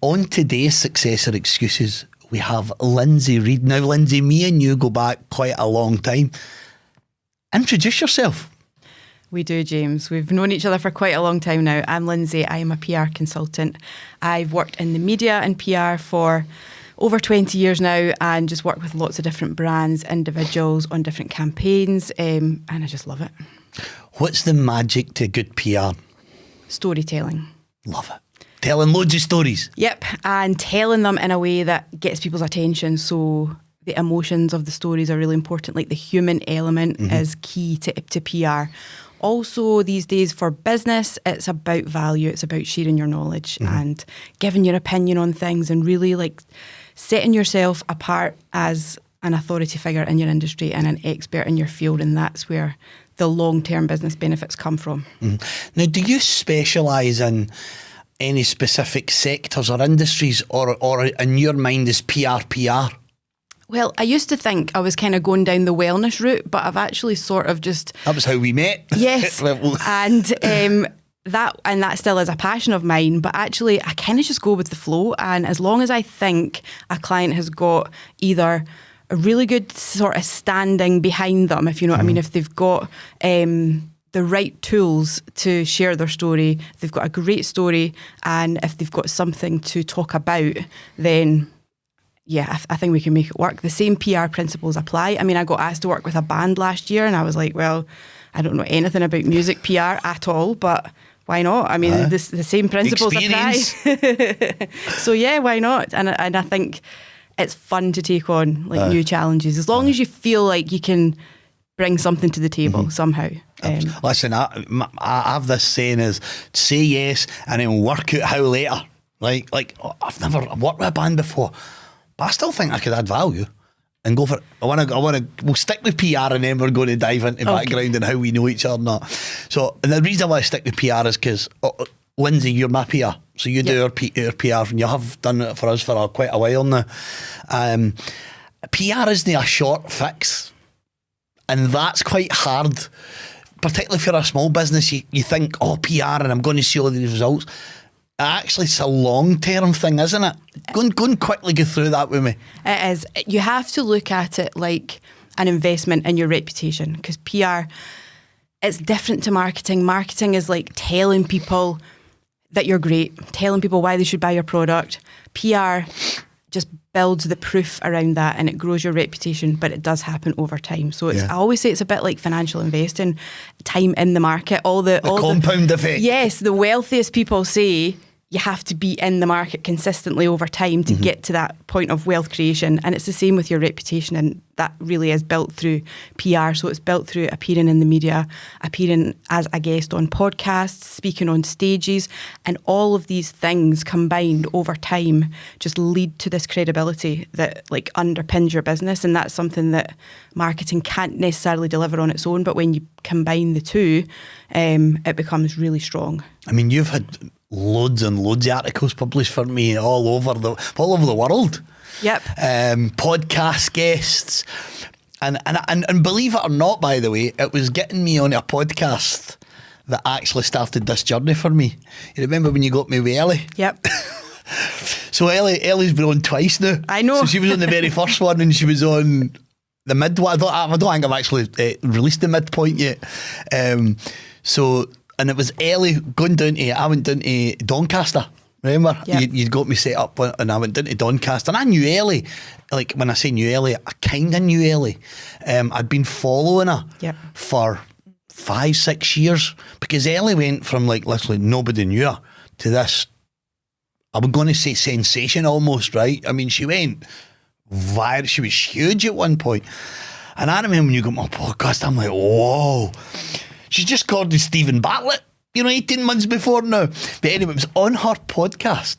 On today's Success or Excuses, we have Lindsay Reid. Now, Lindsay, me and you go back quite a long time. Introduce yourself. We do, James. We've known each other for quite a long time now. I'm Lindsay. I am a PR consultant. I've worked in the media and PR for over 20 years now and just worked with lots of different brands, individuals on different campaigns, and I just love it. What's the magic to good PR? Storytelling. Love it. Telling loads of stories. Yep, and telling them in a way that gets people's attention. So the emotions of the stories are really important. Like the human element is key to PR. Also, these days for business, it's about value. It's about sharing your knowledge and giving your opinion on things and really like setting yourself apart as an authority figure in your industry and an expert in your field. And that's where the long-term business benefits come from. Now, do you specialise in any specific sectors or industries, or in your mind is PR? Well, I used to think I was kind of going down the wellness route, but I've actually sort of just... That was how we met. Yes, and that still is a passion of mine, but actually I kind of just go with the flow, and as long as I think a client has got either a really good sort of standing behind them, if you know what I mean, if they've got... the right tools to share their story, they've got a great story, and if they've got something to talk about, then yeah, I think we can make it work. The same PR principles apply. I mean, I got asked to work with a band last year and I was like, well, I don't know anything about music PR at all, but why not? I mean, the same principles apply. So yeah, why not? And I think it's fun to take on like new challenges, as long as you feel like you can bring something to the table somehow. Listen, I have this saying is say yes and then work out how later. Like I've never worked with a band before, but I still think I could add value and go for it. We'll stick with PR and then we're going to dive into background and how we know each other or not. So, and the reason why I stick with PR is because Lindsay, you're my PR, so you do our PR and you have done it for us for quite a while now. PR isn't a short fix. And that's quite hard, particularly if you're a small business. You think, PR and I'm going to see all these results. Actually, it's a long-term thing, isn't it? Go and quickly go through that with me. It is. You have to look at it like an investment in your reputation, because PR, it's different to marketing. Marketing is like telling people that you're great, telling people why they should buy your product. PR just builds the proof around that and it grows your reputation, but it does happen over time. So I always say it's a bit like financial investing, time in the market. All the compound effect. Yes, the wealthiest people say you have to be in the market consistently over time to get to that point of wealth creation. And it's the same with your reputation, and that really is built through PR. So it's built through appearing in the media, appearing as a guest on podcasts, speaking on stages, and all of these things combined over time just lead to this credibility that like underpins your business. And that's something that marketing can't necessarily deliver on its own, but when you combine the two, it becomes really strong. I mean, you've had loads and loads of articles published for me all over the world. Yep. Podcast guests, and believe it or not, by the way, it was getting me on a podcast that actually started this journey for me. You remember when you got me with Ellie? Yep. So Ellie's been on twice now. I know. So she was on the very first one, and she was on the mid one. I don't think I've actually released the midpoint yet. And it was Ellie going down to, I went down to Doncaster, remember? Yep. You'd got me set up and I went down to Doncaster, and I knew Ellie. Like when I say knew Ellie, I kind of knew Ellie. I'd been following her for 5-6 years, because Ellie went from like literally nobody knew her to this, I'm going to say sensation almost, right? I mean, she went viral, she was huge at one point. And I remember when you got my podcast, I'm like, whoa. She's just called Stephen Bartlett, 18 months before now. But anyway, it was on her podcast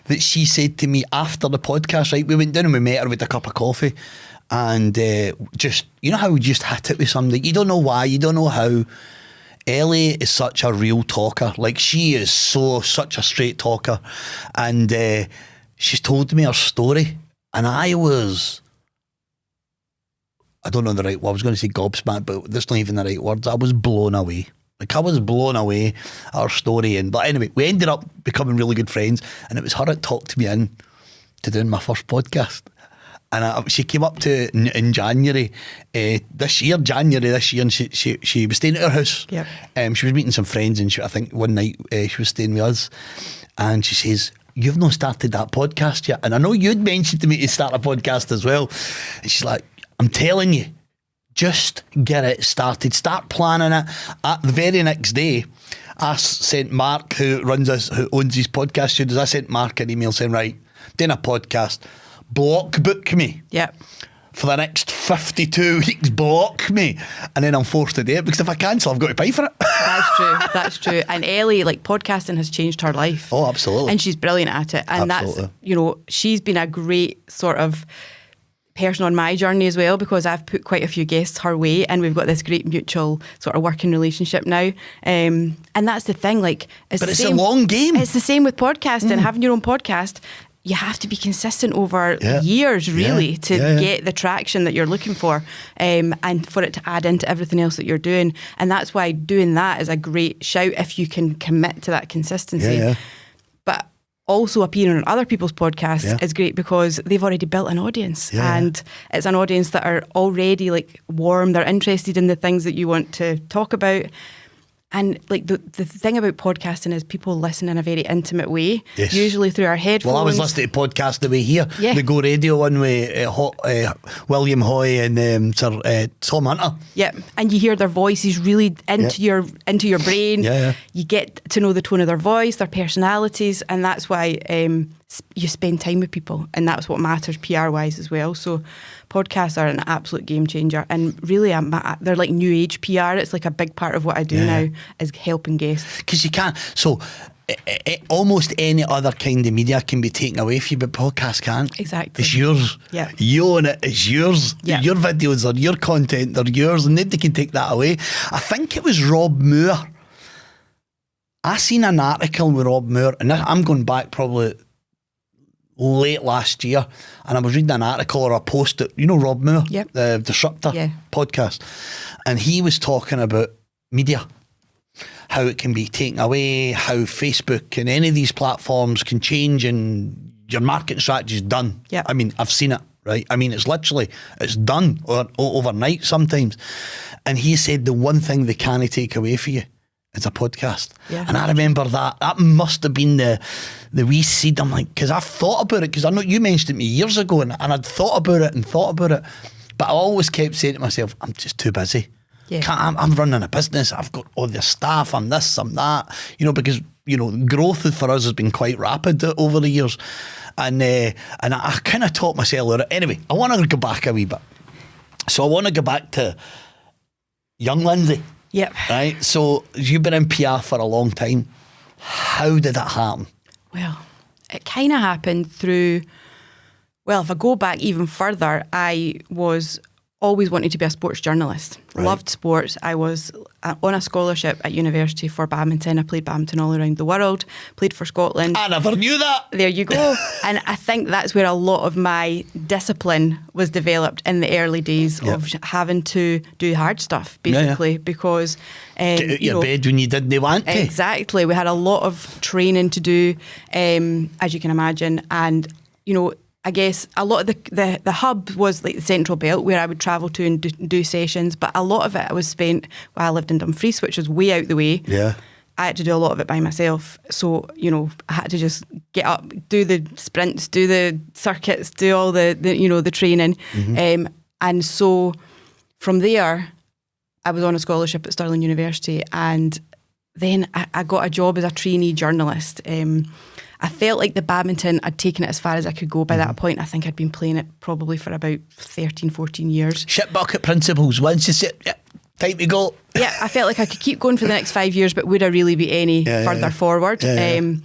that she said to me after the podcast, right? We went down and we met her with a cup of coffee, and just, how we just hit it with somebody. You don't know why, you don't know how. Ellie is such a real talker. Like, she is such a straight talker. And she's told me her story, and I don't know the right word. I was going to say gobsmacked, but that's not even the right words. I was blown away. Like, I was blown away at her story. But anyway, we ended up becoming really good friends, and it was her that talked me in to doing my first podcast. And she came up to in January this year, and she was staying at her house. Yep. She was meeting some friends, and I think one night she was staying with us, and she says, "You've not started that podcast yet." And I know you'd mentioned to me to start a podcast as well. And she's like, "I'm telling you, just get it started. Start planning it." At the very next day, I sent Mark, who owns his podcast studios, I sent Mark an email saying, "Right, doing a podcast. Block book me." Yep. For the next 52 weeks, block me. And then I'm forced to do it, because if I cancel, I've got to pay for it. That's true. And Ellie, like, podcasting has changed her life. Oh, absolutely. And she's brilliant at it. And absolutely. that's, she's been a great sort of person on my journey as well, because I've put quite a few guests her way, and we've got this great mutual sort of working relationship now. And that's the thing, like, it's a long game. It's the same with podcasting. Having your own podcast, you have to be consistent over years, really, to get the traction that you're looking for, and for it to add into everything else that you're doing. And that's why doing that is a great shout if you can commit to that consistency. But also appearing on other people's podcasts is great, because they've already built an audience, and it's an audience that are already, like, warm. They're interested in the things that you want to talk about. And, like, the thing about podcasting is people listen in a very intimate way, usually through our headphones. Well, I was listening to podcast the way here, the Go Radio one with William Hoy and Sir Tom Hunter. Yeah, and you hear their voices really into your brain. You get to know the tone of their voice, their personalities, and that's why you spend time with people, and that's what matters PR-wise as well. So podcasts are an absolute game changer, and really they're like new age PR. It's like a big part of what I do now is helping guests. Because you can't, so almost any other kind of media can be taken away from you, but podcast can't. Exactly. It's yours. Yeah. You own it. It's yours. Yeah. Your videos are your content. They're yours, and nobody can take that away. I think it was Rob Moore. I seen an article with Rob Moore, and I'm going back probably late last year, and I was reading an article or a post that, Rob Moore, the Disruptor podcast, and he was talking about media, how it can be taken away, how Facebook and any of these platforms can change, and your marketing strategy is done. I mean, I've seen it, right? I mean, it's done overnight sometimes. And he said the one thing they can't take away from you, it's a podcast. And I remember that must have been the wee seed. I'm like, because I've thought about it, because I know you mentioned it to me years ago, and I'd thought about it, but I always kept saying to myself, I'm just too busy. I'm running a business, I've got all the staff, I'm this, I'm that, because growth for us has been quite rapid over the years, and I kind of taught myself. Anyway, I want to go back a wee bit. So I want to go back to young Lindsay. Yep. Right. So you've been in PR for a long time. How did that happen? Well, it kind of happened through, if I go back even further, I was always wanted to be a sports journalist. Loved sports. I was on a scholarship at university for badminton. I played badminton all around the world, played for Scotland. I never knew that. There you go. And I think that's where a lot of my discipline was developed in the early days of having to do hard stuff, basically, because... get out your bed when you didn't want to. Exactly. We had a lot of training to do, as you can imagine. And, I guess a lot of the hub was like the Central Belt, where I would travel to and do sessions, but a lot of it was spent while I lived in Dumfries, which was way out the way. I had to do a lot of it by myself. So, I had to just get up, do the sprints, do the circuits, do all the training. And so from there, I was on a scholarship at Stirling University, and then I got a job as a trainee journalist. I felt like the badminton, I'd taken it as far as I could go by that point. I think I'd been playing it probably for about 13, 14 years. Shit bucket principles. Once you sit, time to go. I felt like I could keep going for the next 5 years, but would I really be any further forward? So and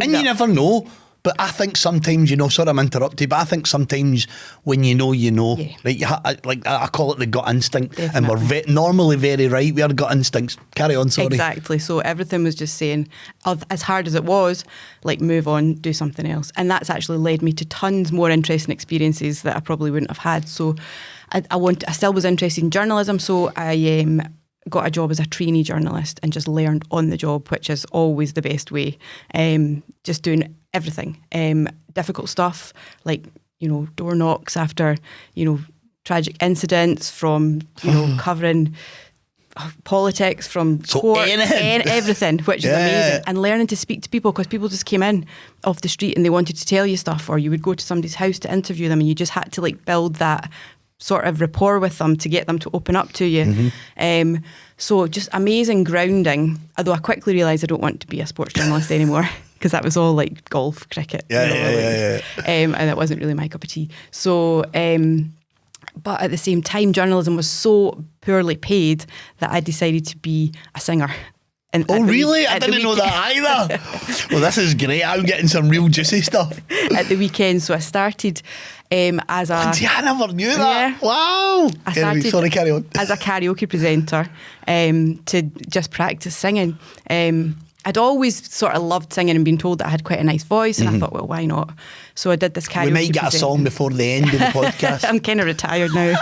you never know. But I think sometimes, sorry I'm interrupted, but I think sometimes when you know, right? I call it the gut instinct. Definitely. And we're normally very right. We are gut instincts. Carry on, sorry. Exactly. So everything was just saying, as hard as it was, like, move on, do something else. And that's actually led me to tons more interesting experiences that I probably wouldn't have had. So I still was interested in journalism. So I got a job as a trainee journalist and just learned on the job, which is always the best way. Just doing everything, difficult stuff like, door knocks after, tragic incidents, from, covering politics, from court, everything, which is amazing. And learning to speak to people, because people just came in off the street and they wanted to tell you stuff, or you would go to somebody's house to interview them and you just had to build that sort of rapport with them to get them to open up to you. So just amazing grounding, although I quickly realised I don't want to be a sports journalist anymore, because that was all golf, cricket, and that wasn't really my cup of tea. So but at the same time, journalism was so poorly paid that I decided to be a singer. Oh, really? I didn't know that either. Well, this is great. I'm getting some real juicy stuff. At the weekend. So I started as a... Lindsay, I never knew that. Yeah. Wow. I started Sorry, carry on. As a karaoke presenter to just practice singing. I'd always sort of loved singing and been told that I had quite a nice voice, and I thought, well, why not? So I did this karaoke. We might get a song before the end of the podcast. I'm kind of retired now.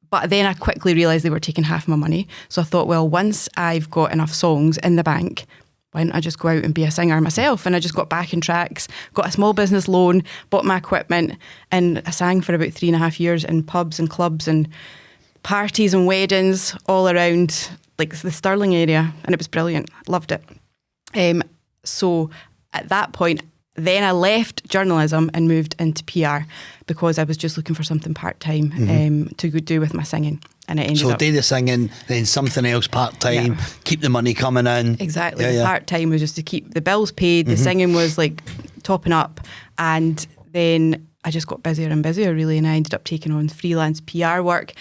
But then I quickly realised they were taking half my money. So I thought, well, once I've got enough songs in the bank, why don't I just go out and be a singer myself? And I just got backing tracks, got a small business loan, bought my equipment, and I sang for about 3.5 years in pubs and clubs and parties and weddings all around the Stirling area, and it was brilliant. Loved it. So at that point, then I left journalism and moved into PR because I was just looking for something part-time to do with my singing. And it ended up... do the singing, then something else part-time, keep the money coming in. Exactly. The part-time was just to keep the bills paid. The singing was topping up. And then I just got busier and busier, really, and I ended up taking on freelance PR work.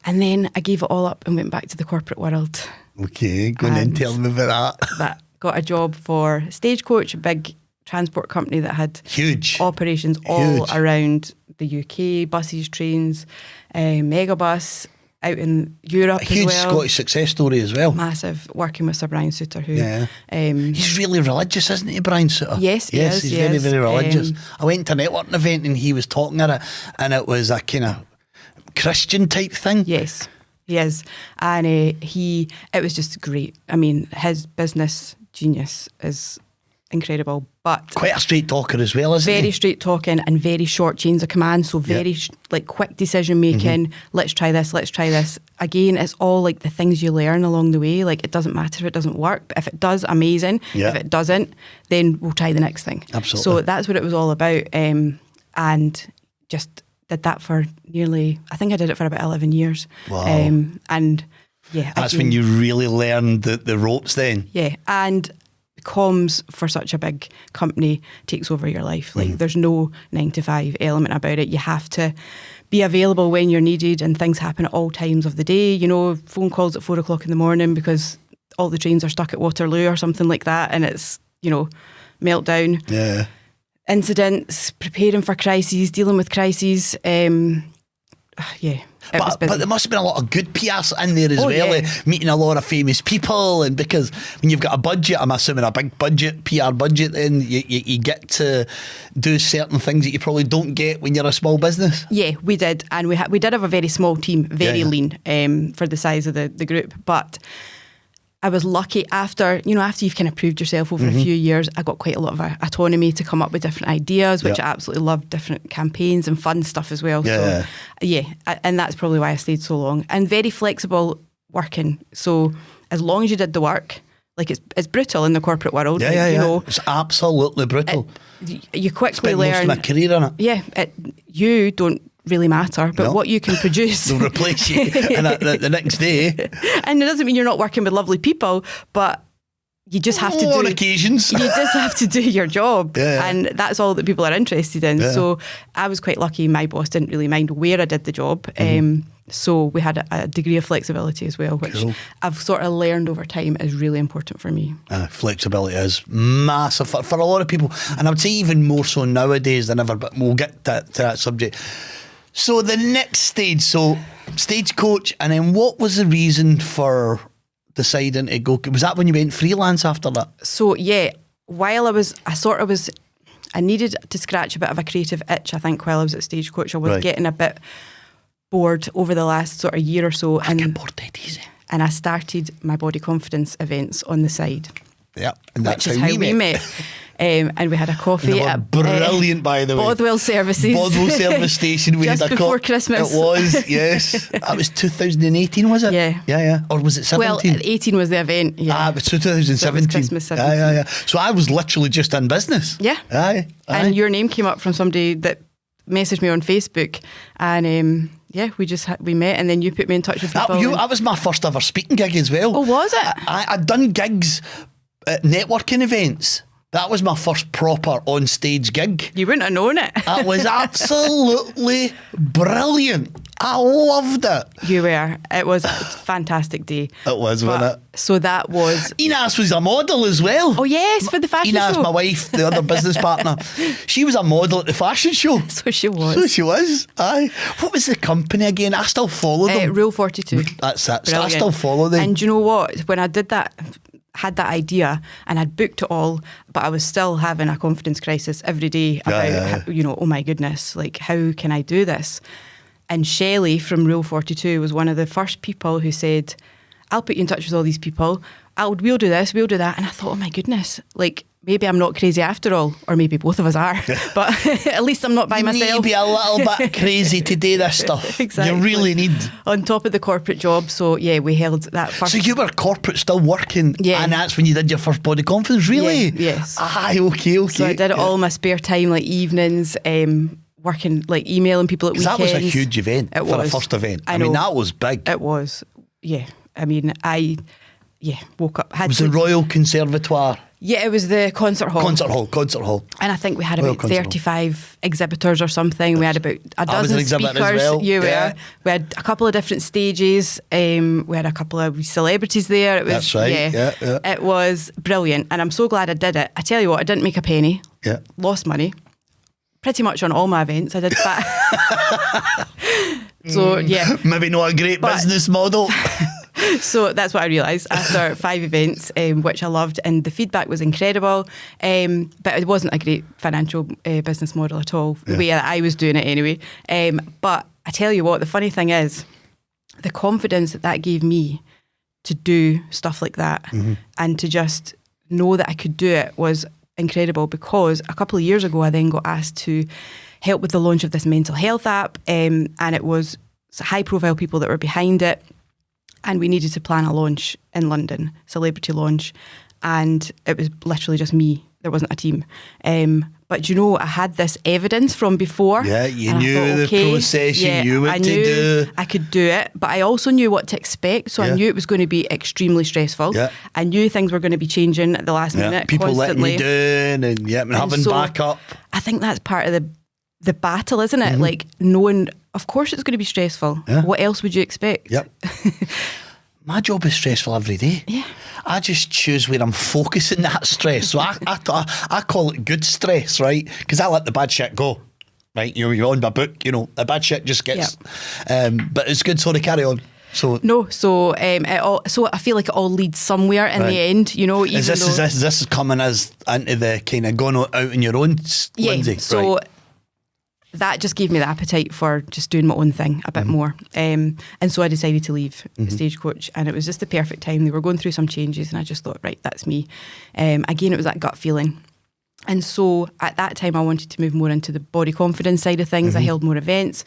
And then I gave it all up and went back to the corporate world. Okay, go on and tell me about that. Got a job for Stagecoach, a big transport company that had huge operations all around the UK, buses, trains, megabus, out in Europe as well. Huge Scottish success story as well. Massive, working with Sir Brian Souter, who... he's really religious, isn't he, Brian Souter? Yes, he is. He's very, very religious. I went to a networking event and he was talking at it, and it was a kind of Christian type thing. Yes, he is. And it was just great. I mean, his business genius is incredible, but quite a straight talker as well, isn't he? Very straight talking and very short chains of command, so very quick decision making. Let's try this. Again, it's all the things you learn along the way. It doesn't matter if it doesn't work, but if it does, amazing. If it doesn't, then we'll try the next thing. Absolutely. So that's what it was all about, and just did that for I think I did it for about 11 years. Wow. And that's when you really learned the ropes then. Yeah, and comms for such a big company takes over your life. There's no 9 to 5 element about it. You have to be available when you're needed, and things happen at all times of the day. Phone calls at 4 o'clock in the morning because all the trains are stuck at Waterloo or something like that, and it's meltdown. Yeah. Incidents, preparing for crises, dealing with crises. But there must have been a lot of good PR in there as well, meeting a lot of famous people, and because when you've got a budget, I'm assuming a big budget, PR budget, then you get to do certain things that you probably don't get when you're a small business. Yeah, we did, and we did have a very small team, very lean for the size of the group, but I was lucky after you've kind of proved yourself over a few years, I got quite a lot of autonomy to come up with different ideas, which I absolutely loved, different campaigns and fun stuff as well. Yeah. So, and that's probably why I stayed so long. And very flexible working. So as long as you did the work, it's brutal in the corporate world. It's absolutely brutal. You quickly learn. Spent most of my career in it. Yeah, you don't really matter, but what you can produce they'll replace you and the next day. And it doesn't mean you're not working with lovely people, but you just have to on occasions you just have to do your job, and that's all that people are interested in. So I was quite lucky. My boss didn't really mind where I did the job, so we had a degree of flexibility as well, which I've sort of learned over time is really important for me. Flexibility is massive for a lot of people, and I would say even more so nowadays than ever, but we'll get to that subject. So the next stage, Stagecoach, and then what was the reason for deciding to go? Was that when you went freelance after that? So while I needed to scratch a bit of a creative itch, I think, while I was at Stagecoach. I was getting a bit bored over the last sort of year or so. I get bored dead easy. And I started my body confidence events on the side. Yeah, and that's which is how we met. And we had a coffee at brilliant, by the way. Bothwell Services. Bothwell Service Station. We just had a before Christmas. It was, yes. That was 2018, was it? Yeah. Or was it 17? Well, 18 was the event. Yeah. It was 2017. So it was Christmas 17. Yeah. So I was literally just in business. Yeah. Aye. And your name came up from somebody that messaged me on Facebook, and we met, and then you put me in touch with people. That was my first ever speaking gig as well. Oh, was it? I'd done gigs at networking events. That was my first proper on stage gig. You wouldn't have known it. It was absolutely brilliant. I loved it. You were. It was a fantastic day. It was, wasn't it? So that was... Ines was a model as well. Oh yes, for the fashion show. Ines, my wife, the other business partner. She was a model at the fashion show. So she was. Aye. What was the company again? I still follow them. Rule 42. That's it. Brilliant. I still follow them. And do you know what? When I did that... had that idea and I'd booked it all, but I was still having a confidence crisis every day about, how, oh my goodness, like how can I do this? And Shelley from Rule 42 was one of the first people who said, I'll put you in touch with all these people. We'll do this, we'll do that. And I thought, oh my goodness, like maybe I'm not crazy after all, or maybe both of us are, but at least I'm not by myself. Maybe a little bit crazy to do this stuff. Exactly. You really need. On top of the corporate job. So yeah, we held that first. So you were corporate still working, and that's when you did your first body confidence, really? Yeah, yes. Aye, okay. So I did it all in my spare time, like evenings, working, like emailing people at weekends. That was a huge event for a first event. I mean, that was big. It was, yeah. I mean, woke up. Was the Royal Conservatoire? Yeah, it was the concert hall. Concert hall. And I think we had about 35 exhibitors or something. We had about a dozen speakers. As well. We had a couple of different stages. We had a couple of celebrities there. It was, that's right. Yeah. It was brilliant, and I'm so glad I did it. I tell you what, I didn't make a penny. Yeah. Lost money. Pretty much on all my events. I did that. So, yeah. Maybe not a great business model. So that's what I realised after 5 events, which I loved, and the feedback was incredible, but it wasn't a great financial business model at all, the way that I was doing it anyway. But I tell you what, the funny thing is, the confidence that gave me to do stuff like that, and to just know that I could do it was incredible, because a couple of years ago I then got asked to help with the launch of this mental health app, and it was high profile people that were behind it. And we needed to plan a launch in London, celebrity launch, and it was literally just me. There wasn't a team. But I had this evidence from before. Yeah, you knew the process, you knew what to do. I could do it, but I also knew what to expect. So I knew it was going to be extremely stressful. Yeah. I knew things were going to be changing at the last minute. People constantly. letting you down and having backup. I think that's part of the battle, isn't it? Like knowing, of course it's going to be stressful. Yeah. What else would you expect? Yep. My job is stressful every day. Yeah. I just choose where I'm focusing that stress. So I call it good stress, right? Because I let the bad shit go. Right? You're on my book, the bad shit just gets... but it's good, so to carry on. So I feel like it all leads somewhere in the end, Even is this coming as into the kind of going out on your own, Lindsay? So... Right. That just gave me the appetite for just doing my own thing a bit more. And so I decided to leave Stagecoach, and it was just the perfect time. They were going through some changes, and I just thought, right, that's me. Again, it was that gut feeling. And so at that time, I wanted to move more into the body confidence side of things. I held more events.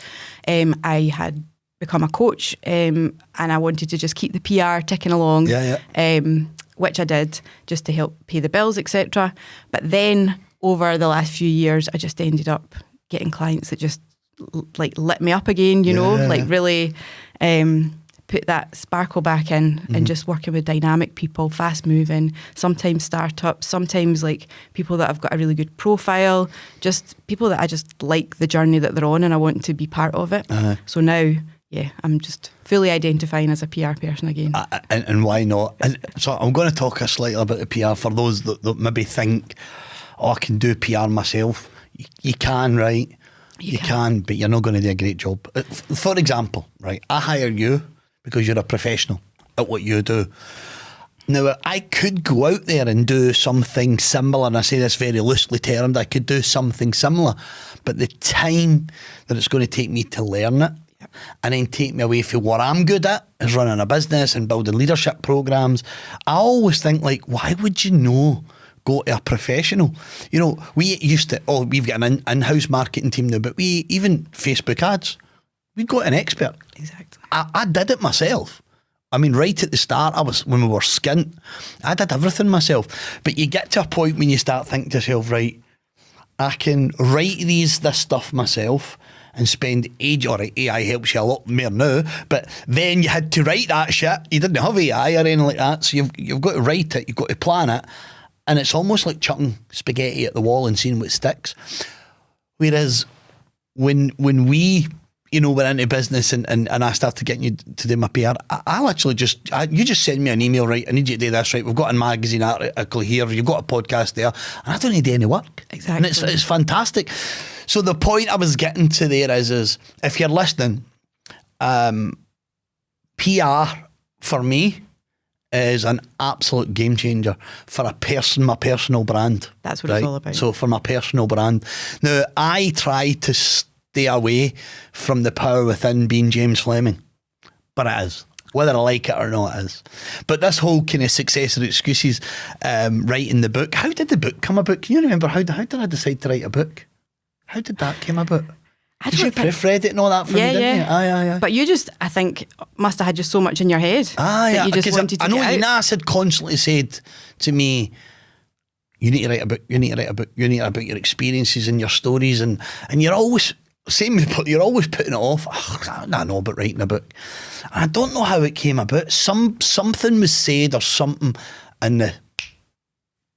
I had become a coach, and I wanted to just keep the PR ticking along, which I did, just to help pay the bills, etc. But then over the last few years, I just ended up getting clients that just like lit me up again, really put that sparkle back in, and just working with dynamic people, fast moving, sometimes startups, sometimes like people that have got a really good profile, just people that I just like the journey that they're on and I want to be part of it. So now, I'm just fully identifying as a PR person again. And why not? And so I'm going to talk a slightly about the PR for those that maybe think, I can do PR myself. You can, right? You can, but you're not going to do a great job. For example, right, I hire you because you're a professional at what you do. Now, I could go out there and do something similar, and I say this very loosely termed, I could do something similar, but the time that it's going to take me to learn it and then take me away from what I'm good at, is running a business and building leadership programs. I always think, like, why would you go to a professional? You know, we used to, we've got an in-house marketing team now, but we, even Facebook ads, we'd go to an expert. Exactly. I did it myself. I mean, right at the start, when we were skint, I did everything myself. But you get to a point when you start thinking to yourself, right, I can write this stuff myself and spend age. All right, AI helps you a lot more now, but then you had to write that shit. You didn't have AI or anything like that, so you've got to write it, you've got to plan it, and it's almost like chucking spaghetti at the wall and seeing what sticks. Whereas when we, you know, we're into business and I started getting you to do my PR, I'll actually you just send me an email, right, I need you to do this, right, we've got a magazine article here, you've got a podcast there, and I don't need any work. Exactly. And it's fantastic. So the point I was getting to there is if you're listening, PR for me is an absolute game changer for my personal brand. That's what it's all about. So for my personal brand. Now, I try to stay away from the power within being James Fleming, but it is. Whether I like it or not, it is. But this whole kind of success or excuses, writing the book, how did the book come about? Can you remember how did I decide to write a book? How did that come about? Did you proofread it and all that for me, didn't you? Aye. But you just, I think, must have had just so much in your head that you just wanted to get out. I know Nas had constantly said to me, you need to write a book, you need to write a book, you need to write about your experiences and your stories, and you're always, you're always putting it off. I know about writing a book. And I don't know how it came about. Something was said or something, and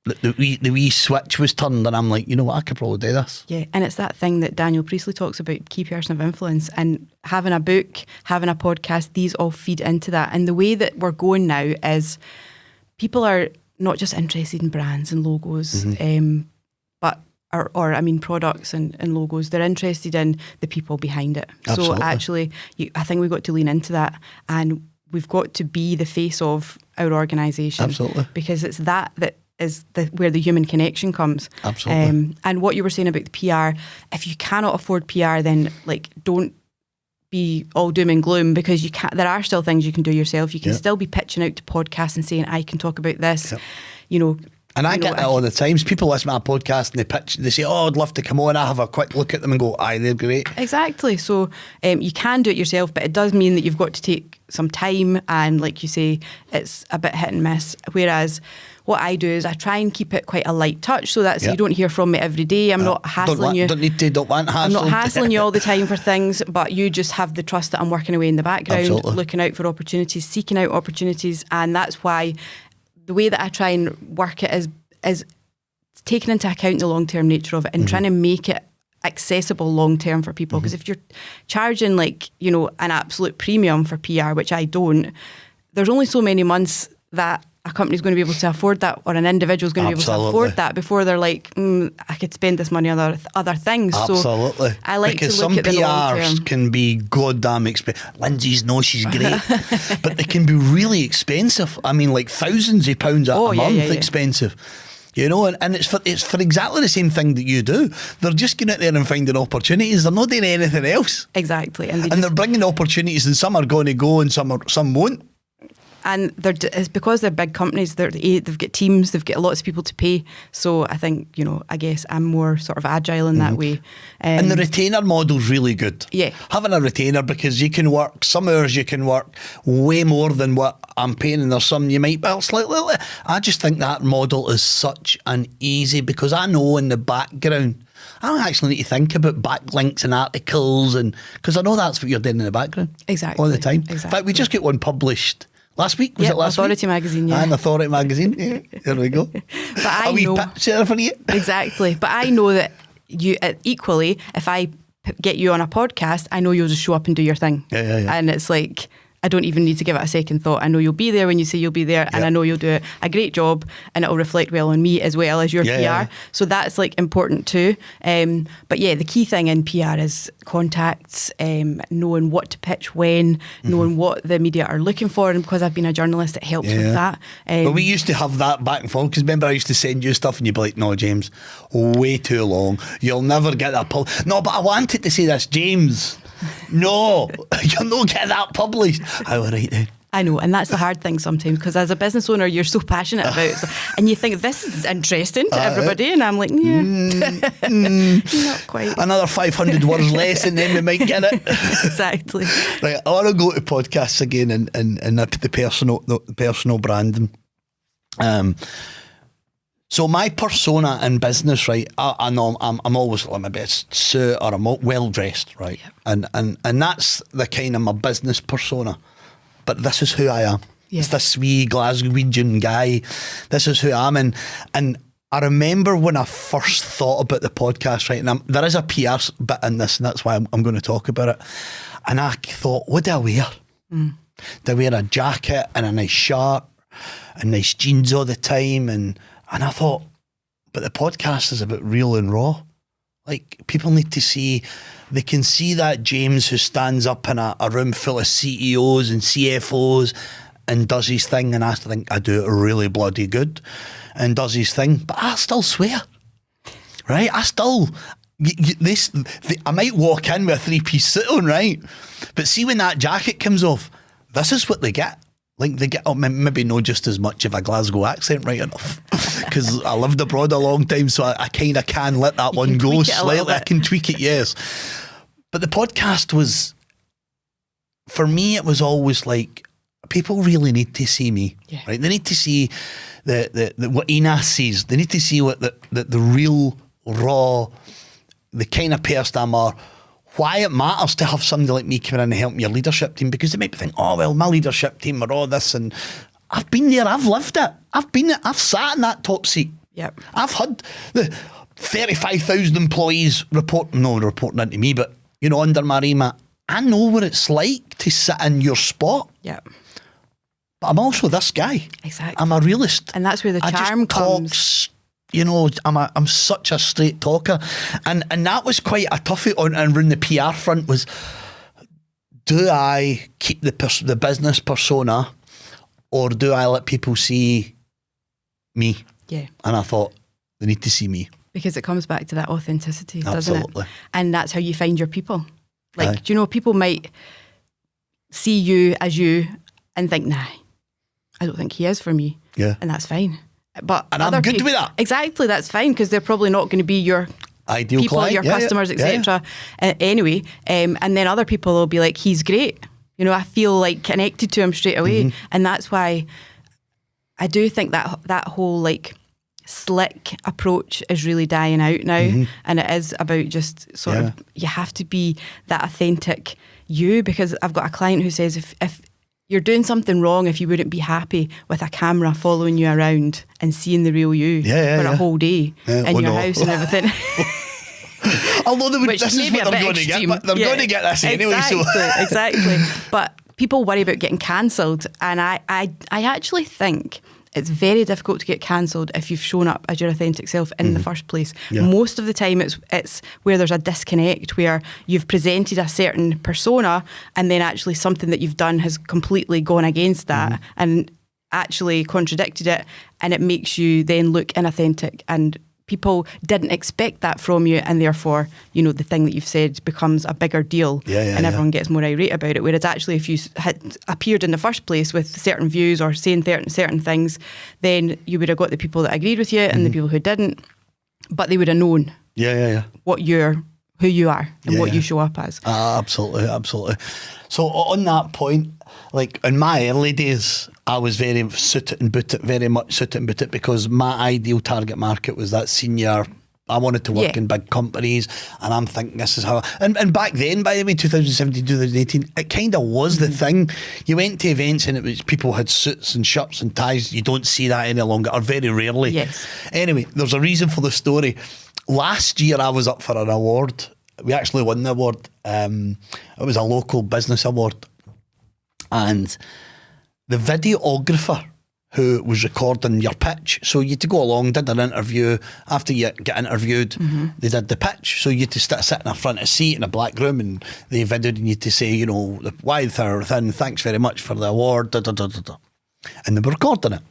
the wee switch was turned, and I'm like, you know what, I could probably do this. Yeah, and it's that thing that Daniel Priestley talks about, key person of influence, and having a book, having a podcast, these all feed into that. And the way that we're going now is people are not just interested in brands and logos, but or products and logos. They're interested in the people behind it. Absolutely. So actually, I think we've got to lean into that, and we've got to be the face of our organisation. Absolutely. Because it's that is where the human connection comes. Absolutely. And what you were saying about the PR, if you cannot afford PR, then don't be all doom and gloom, because you can't. There are still things you can do yourself. You can still be pitching out to podcasts and saying, I can talk about this. You know. And I get that all the time. People listen to my podcast and they say, oh, I'd love to come on. I have a quick look at them and go, aye, they're great. Exactly. So you can do it yourself, but it does mean that you've got to take some time, and like you say, it's a bit hit and miss. Whereas what I do is I try and keep it quite a light touch, so that you don't hear from me every day. I'm not hassling you. Don't want hassle. I'm not hassling you all the time for things, but you just have the trust that I'm working away in the background, looking out for opportunities, seeking out opportunities. And that's why the way that I try and work it is taking into account the long-term nature of it, and trying to make it accessible long-term for people. Because if you're charging an absolute premium for PR, which I don't, there's only so many months that a company's going to be able to afford that, or an individual's going to be able to afford that, before they're like, I could spend this money on other things. Absolutely. So I like because to look at the long term. some PRs can be goddamn expensive. Lindsay's she's great, but they can be really expensive. I mean, like thousands of pounds a month expensive. You know, and it's for exactly the same thing that you do. They're just going out there and finding opportunities. They're not doing anything else. Exactly, and they're bringing opportunities, and some are going to go, and some won't. And it's because they're big companies. They've got teams. They've got lots of people to pay. So I think, I guess I'm more sort of agile in that way. And the retainer model's really good. Yeah, having a retainer, because you can work some hours. You can work way more than what I'm paying, and there's some you might. Well, slightly. I just think that model is such an easy, because I know in the background, I don't actually need to think about backlinks and articles, and because I know that's what you're doing in the background. Exactly. All the time. Exactly. In fact, we just get one published last week. Was it last Authority week? Magazine, yeah. And Authority Magazine. Yeah, there we go. But I a wee know picture for you. Exactly. But I know that you equally, if I get you on a podcast, I know you'll just show up and do your thing. Yeah. And it's like, I don't even need to give it a second thought. I know you'll be there when you say you'll be there, and I know you'll do a great job, and it'll reflect well on me as well as your PR. Yeah. So that's like important too. But yeah, the key thing in PR is contacts, knowing what to pitch when, knowing what the media are looking for. And because I've been a journalist, it helps with that. But we used to have that back and forth, because remember I used to send you stuff and you'd be like, no, James, way too long. You'll never get that published. No, but I wanted to say this, James. No, you'll not get that published. I will write then. I know, and that's the hard thing sometimes, because as a business owner, you're so passionate about it, and you think this is interesting to everybody, and I'm like, not quite. Another 500 words less, and then we might get it. Exactly. Right, I want to go to podcasts again and the personal branding. So my persona in business, right? I know I'm always like my best suit, or I'm well dressed, right? Yep. And that's the kind of my business persona. But this is who I am. Yeah. It's this wee Glaswegian guy. This is who I am. And I remember when I first thought about the podcast, right? And there is a PR bit in this, and that's why I'm going to talk about it. And I thought, what do I wear? Do I wear a jacket and a nice shirt and nice jeans all the time? And I thought, but the podcast is about real and raw. Like, people need to see, they can see that James who stands up in a room full of CEOs and CFOs and does his thing, and I think I do it really bloody good, and does his thing, but I still swear, right? I still, I might walk in with a 3-piece suit on, right? But see, when that jacket comes off, this is what they get. Like, they get, maybe not just as much of a Glasgow accent, right enough, because I lived abroad a long time, so I kind of can let that one go slightly. I can tweak it, yes. But the podcast was, for me, it was always like, people really need to see me, right? They need to see what Ina sees. They need to see what the real, raw, the kind of person I'm are. Why it matters to have somebody like me come in and help your leadership team, because they might be thinking, oh, well, my leadership team are all this, and I've been there, I've lived it. I've sat in that top seat. Yep. I've had the 35,000 employees reporting into me, but, you know, under my remit. I know what it's like to sit in your spot. Yep. But I'm also this guy. Exactly. I'm a realist. And that's where the charm comes. You know, I'm such a straight talker, and that was quite a toughie on the PR front. Was, do I keep the business persona, or do I let people see me? Yeah. And I thought, they need to see me, because it comes back to that authenticity, Absolutely. Doesn't it? And that's how you find your people. Like, do you know, people might see you as you and think, nah, I don't think he is for me. Yeah. And that's fine. But I'm good with that. Exactly, that's fine, because they're probably not going to be your ideal people, client, your customers, etc. Anyway, and then other people will be like, he's great. You know, I feel like connected to him straight away, and that's why I do think that whole like slick approach is really dying out now, and it is about just sort of, you have to be that authentic you, because I've got a client who says if you're doing something wrong if you wouldn't be happy with a camera following you around and seeing the real you for a whole day in your house and everything. Although this is what they're going to get, but they're going to get this anyway. Exactly. But people worry about getting cancelled, and I actually think it's very difficult to get cancelled if you've shown up as your authentic self in the first place. Most of the time it's where there's a disconnect, where you've presented a certain persona and then actually something that you've done has completely gone against that and actually contradicted it, and it makes you then look inauthentic, and people didn't expect that from you, and therefore, you know, the thing that you've said becomes a bigger deal, and everyone gets more irate about it. Whereas actually, if you had appeared in the first place with certain views or saying certain things, then you would have got the people that agreed with you and the people who didn't, but they would have known what who you are and what you show up as. Absolutely. So on that point, like in my early days, I was very suited and booted, because my ideal target market was that senior. I wanted to work in big companies, and I'm thinking this is how. And back then, by the way, 2017, 2018, it kind of was the thing. You went to events and it was people had suits and shirts and ties. You don't see that any longer, or very rarely. Yes. Anyway, there's a reason for the story. Last year, I was up for an award. We actually won the award. It was a local business award. And the videographer who was recording your pitch, so you had to go along, did an interview. After you get interviewed, they did the pitch. So you had to sit in a front of seat in a black room, and they videoed, and you had to say, you know, why thin, thanks very much for the award, da, da, da, da, da. And they were recording it.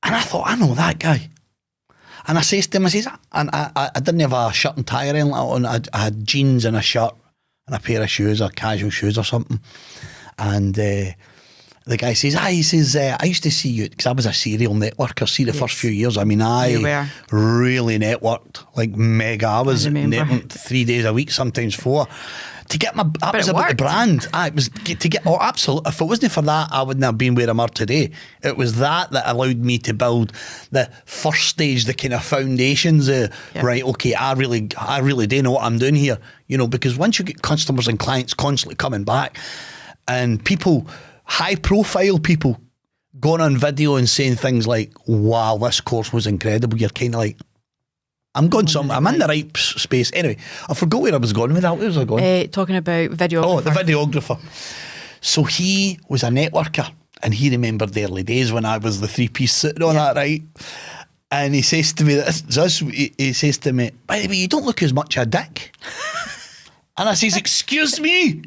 And I thought, I know that guy. And I says to him, and I didn't have a shirt and tie or anything like that on. I had jeans and a shirt and a pair of shoes, or casual shoes or something. And the guy says, I used to see you, because I was a serial networker, the first few years. I mean, I really networked, like mega. I was networking 3 days a week, sometimes 4. To get that was about the brand. It was to get, absolutely. If it wasn't for that, I wouldn't have been where I'm at today. It was that allowed me to build the first stage, the kind of foundations. Right, okay, I really do know what I'm doing here. You know, because once you get customers and clients constantly coming back, and people, high profile people, going on video and saying things like, wow, this course was incredible, you're kind of like, I'm in the right space. Anyway, I forgot where I was going with that. Where was I going? Talking about videographer. Oh, the videographer. So he was a networker, and he remembered the early days when I was the 3-piece suit and all that, right? And he says to me, he says to me, by the way, you don't look as much a dick. And I says, excuse me?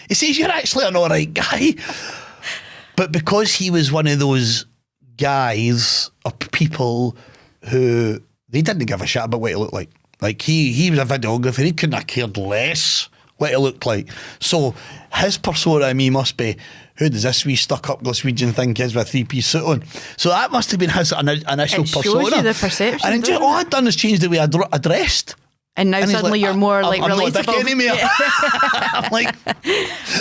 He says, you're actually an alright guy. But because he was one of those guys or people who, they didn't give a shit about what he looked like. Like he was a videographer, he couldn't have cared less what he looked like. So his persona of me must be, who does this wee stuck up Glaswegian think is with a 3-piece suit on? So that must have been his initial persona. It shows you the perception. And all I'd done is change the way I dressed. And now suddenly you're more like relatable. I'm not a dick anymore. I'm like,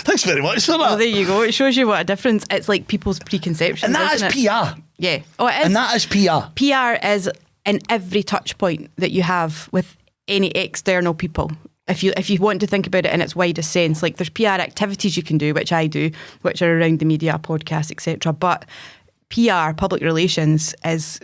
thanks very much for that. Well, there you go. It shows you what a difference. It's like people's preconceptions. And that is PR. Yeah. Oh, it is. And that is PR. PR is in every touch point that you have with any external people. If you want to think about it in its widest sense, like there's PR activities you can do, which I do, which are around the media, podcast, etc. But PR, public relations, is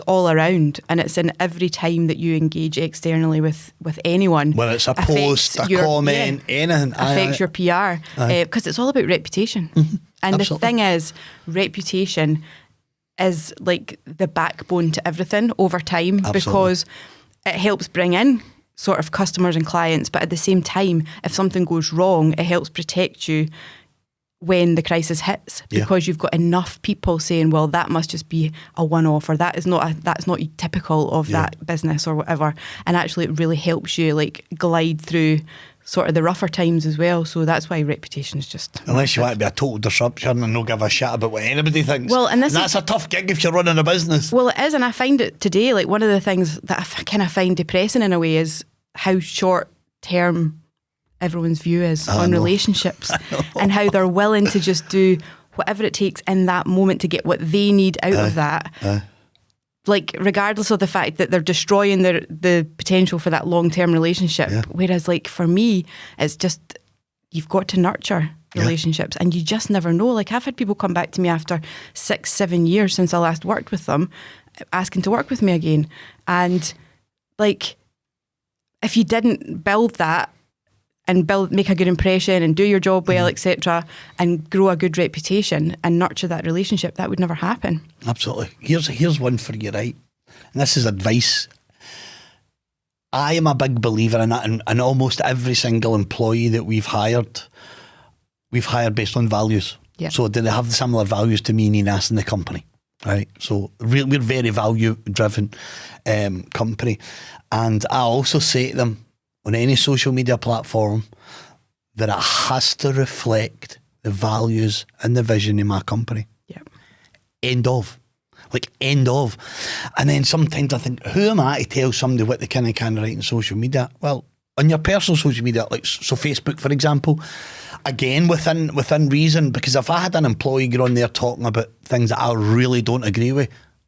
all around, and it's in every time that you engage externally with anyone. Well, it's a post, a comment, anything. Affects your PR, because it's all about reputation. And absolutely. The thing is, reputation is like the backbone to everything over time. Absolutely. Because it helps bring in sort of customers and clients, but at the same time, if something goes wrong, it helps protect you when the crisis hits, because you've got enough people saying, well, that must just be a one-off, or that's not typical of that business or whatever. And actually it really helps you like glide through sort of the rougher times as well. So that's why reputation is just unless you want to be a total disruption and not give a shit about what anybody thinks. Well, and that's a tough gig if you're running a business. Well, it is, and I find it today, like one of the things that I kind of find depressing in a way is how short term everyone's view is on relationships, and how they're willing to just do whatever it takes in that moment to get what they need out of that. Like regardless of the fact that they're destroying the potential for that long-term relationship. Whereas like for me, it's just, you've got to nurture relationships, and you just never know. Like I've had people come back to me after 6-7 years since I last worked with them, asking to work with me again. And like, if you didn't build that and make a good impression and do your job well, etc., and grow a good reputation and nurture that relationship, that would never happen. Absolutely. Here's one for you, right? And this is advice. I am a big believer in that, and almost every single employee that we've hired based on values. Yeah. So do they have similar values to me and Ines in the company? Right. So we're very value-driven company. And I also say to them, on any social media platform, that it has to reflect the values and the vision of my company. Yeah. End of. And then sometimes I think, who am I to tell somebody what they can and can't write on social media? Well, on your personal social media, like so Facebook, for example, again, within reason, because if I had an employee go on there talking about things that I really don't agree with,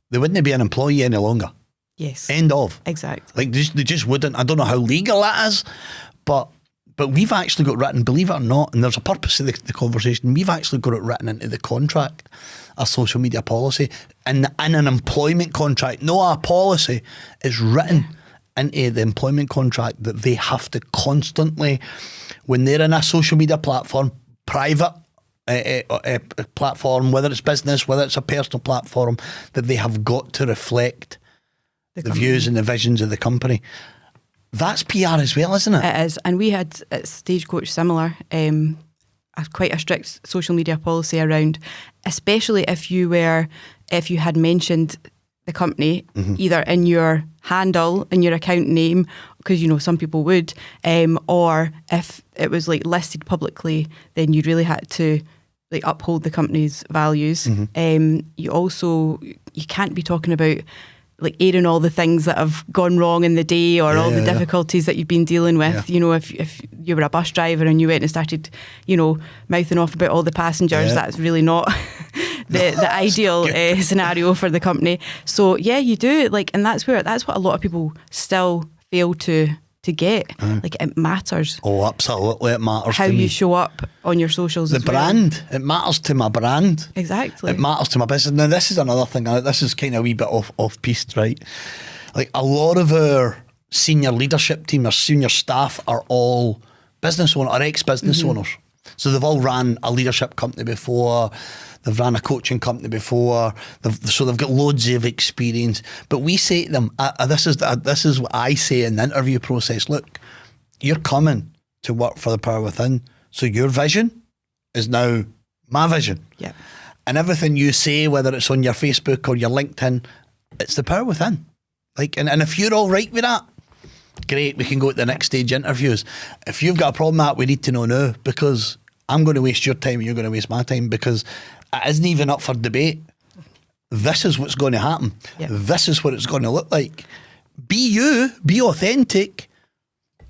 they wouldn't be an employee any longer. Yes. End of. Exactly. Like they just wouldn't. I don't know how legal that is, but we've actually got written, believe it or not, and there's a purpose to the conversation, we've actually got it written into the contract, a social media policy, and in an employment contract. No, our policy is written into the employment contract that they have to constantly, when they're in a social media platform, private platform, whether it's business, whether it's a personal platform, that they have got to reflect the views and the visions of the company. That's PR as well, isn't it? It is. And we had at Stagecoach similar, quite a strict social media policy around, especially if you had mentioned the company either in your handle, in your account name, because some people would, or if it was like listed publicly, then you really had to like uphold the company's values. You can't be talking about like airing all the things that have gone wrong in the day, or all the difficulties that you've been dealing with. If you were a bus driver and you went and started, mouthing off about all the passengers, that's really not the ideal scenario for the company. So you do, and that's what a lot of people still fail to get. Like, it matters. Oh, absolutely, it matters how to me. You show up on your socials. The brand, it matters to my brand. Exactly. It matters to my business. Now, this is another thing. This is kind of a wee bit off piste, right? Like, a lot of our senior leadership team, our senior staff, are all business owners, or ex-business owners. So they've all ran a leadership company before. They've ran a coaching company before. So they've got loads of experience. But we say to them, this is what I say in the interview process. Look, you're coming to work for the Power Within. So your vision is now my vision. Yeah. And everything you say, whether it's on your Facebook or your LinkedIn, it's the Power Within. And if you're all right with that, great, we can go to the next stage interviews. If you've got a problem with that, we need to know now, because I'm going to waste your time and you're going to waste my time, because it isn't even up for debate. This is what's going to happen. Yep. This is what it's going to look like. Be you, be authentic,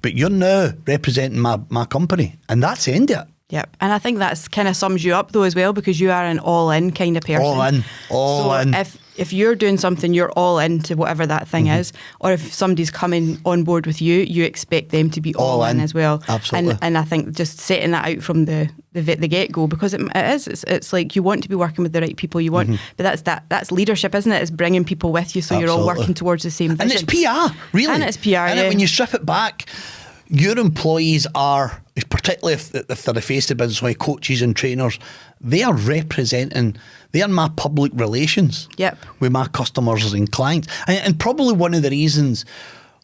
but you're now representing my company, and that's the end of it. Yep. And I think that's kind of sums you up though as well, because you are an all-in kind of person. All in. If you're doing something, you're all into whatever that thing is, or if somebody's coming on board with you, you expect them to be all in as well. Absolutely. And I think just setting that out from the get-go, because it's like you want to be working with the right people. You want, but that's leadership, isn't it? It's bringing people with you, so Absolutely. You're all working towards the same vision. And it's PR, really. And it's PR, and when you strip it back, your employees are, particularly if they're the face of the business, like coaches and trainers, they are my public relations with my customers and clients. And probably one of the reasons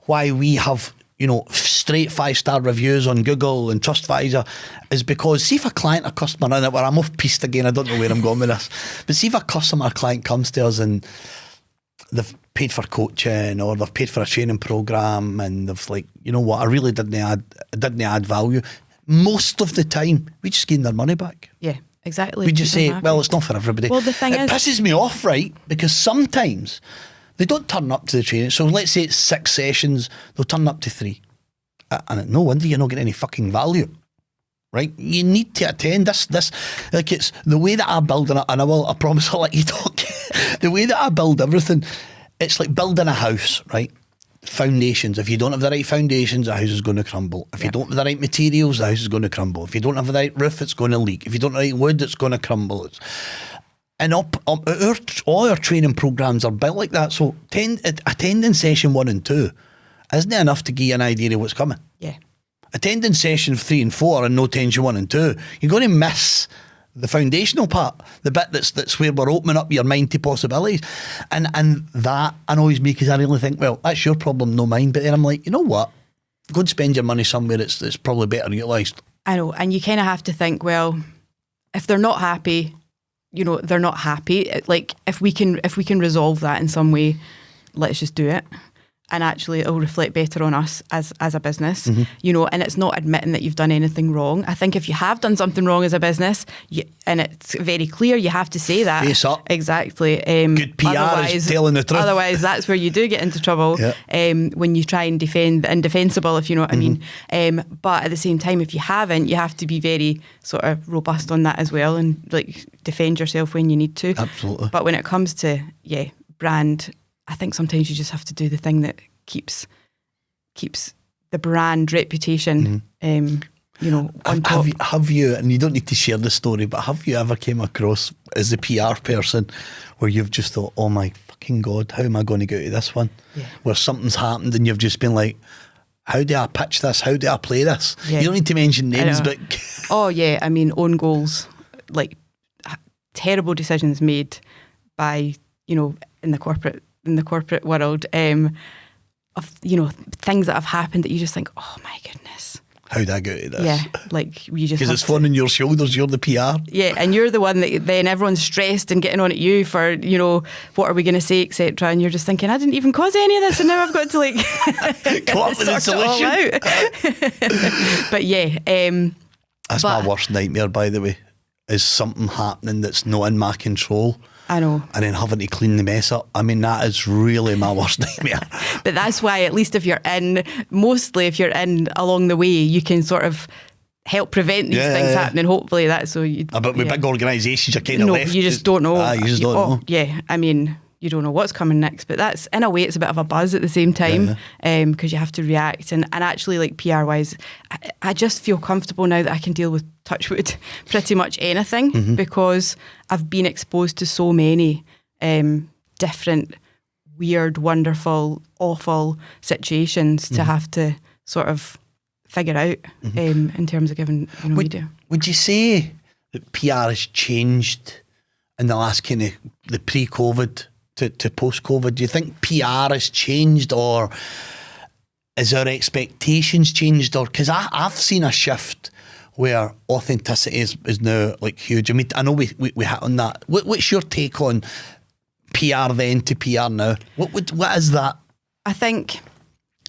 why we have, straight 5-star reviews on Google and TrustAdvisor is because, see if a client or customer, and I'm off piste again, I don't know where I'm going with this, but see if a customer or client comes to us and they've paid for coaching or they've paid for a training program and they've I really didn't add value. Most of the time, we just gain their money back. Yeah, exactly. We just say, well, it's not for everybody. Well, the thing it pisses me off, right? Because sometimes they don't turn up to the training. So let's say it's 6 sessions, they'll turn up to 3. And no wonder you're not getting any fucking value. Right, you need to attend this. Like, it's the way that I build it, and I promise I'll let you talk. The way that I build everything, it's like building a house, right? Foundations. If you don't have the right foundations, the house is going to crumble. If you don't have the right materials, the house is going to crumble. If you don't have the right roof, it's going to leak. If you don't have the right wood, it's going to crumble. And all our training programs are built like that. So attending session 1 and 2 isn't it enough to give you an idea of what's coming? Yeah. Attending session 3 and 4 and no tension 1 and 2, you're going to miss the foundational part, the bit that's where we're opening up your mind to possibilities. And that annoys me, because I really think, well, that's your problem, no mine. But then I'm like, you know what? Go and spend your money somewhere that's probably better utilised. I know, and you kind of have to think, well, if they're not happy, they're not happy. Like, if we can resolve that in some way, let's just do it. And actually it'll reflect better on us as a business, and it's not admitting that you've done anything wrong. I think if you have done something wrong as a business, and it's very clear, you have to say that. Face up. Exactly. Good PR is telling the truth. Otherwise, that's where you do get into trouble, when you try and defend the indefensible, if you know what I mean. But at the same time, if you haven't, you have to be very sort of robust on that as well, and like defend yourself when you need to. Absolutely. But when it comes to, brand, I think sometimes you just have to do the thing that keeps the brand reputation, on top. Have you, and you don't need to share the story, but have you ever came across as a PR person where you've just thought, oh my fucking God, how am I going to get out of this one? Yeah. Where something's happened and you've just been like, how do I pitch this? How do I play this? Yeah. You don't need to mention names, but... Oh yeah, I mean, own goals. like terrible decisions made by, you know, in the corporate world, of, you know, things that have happened that you just think, oh my goodness, how did I get to this? Yeah, like you just, because it's fun on your shoulders. You're the PR. Yeah, and you're the one that then everyone's stressed and getting on at you for, you know, what are we going to say, etc. And you're just thinking, I didn't even cause any of this, and now I've got to like come up with a solution. But yeah, that's my worst nightmare, by the way, is something happening that's not in my control. I know. And then having to clean the mess up. I mean, that is really my worst nightmare. But that's why, at least if you're in along the way, you can sort of help prevent these things happening. Hopefully that's so you. But with big organisations, you're kind of left. You just don't know. You just don't know. Yeah, I mean, you don't know what's coming next. But that's, in a way, it's a bit of a buzz at the same time, because you have to react. And actually, like PR-wise, I just feel comfortable now that I can deal with, touch wood, pretty much anything, because I've been exposed to so many different, weird, wonderful, awful situations to have to sort of figure out in terms of giving, you know, media. Would you say that PR has changed in the last kind of the pre-COVID to post-COVID? Do you think PR has changed, or is our expectations changed? Or because I've seen a shift where authenticity is now like huge. I mean, I know we hit on that. What's your take on PR then to PR now? What is that? I think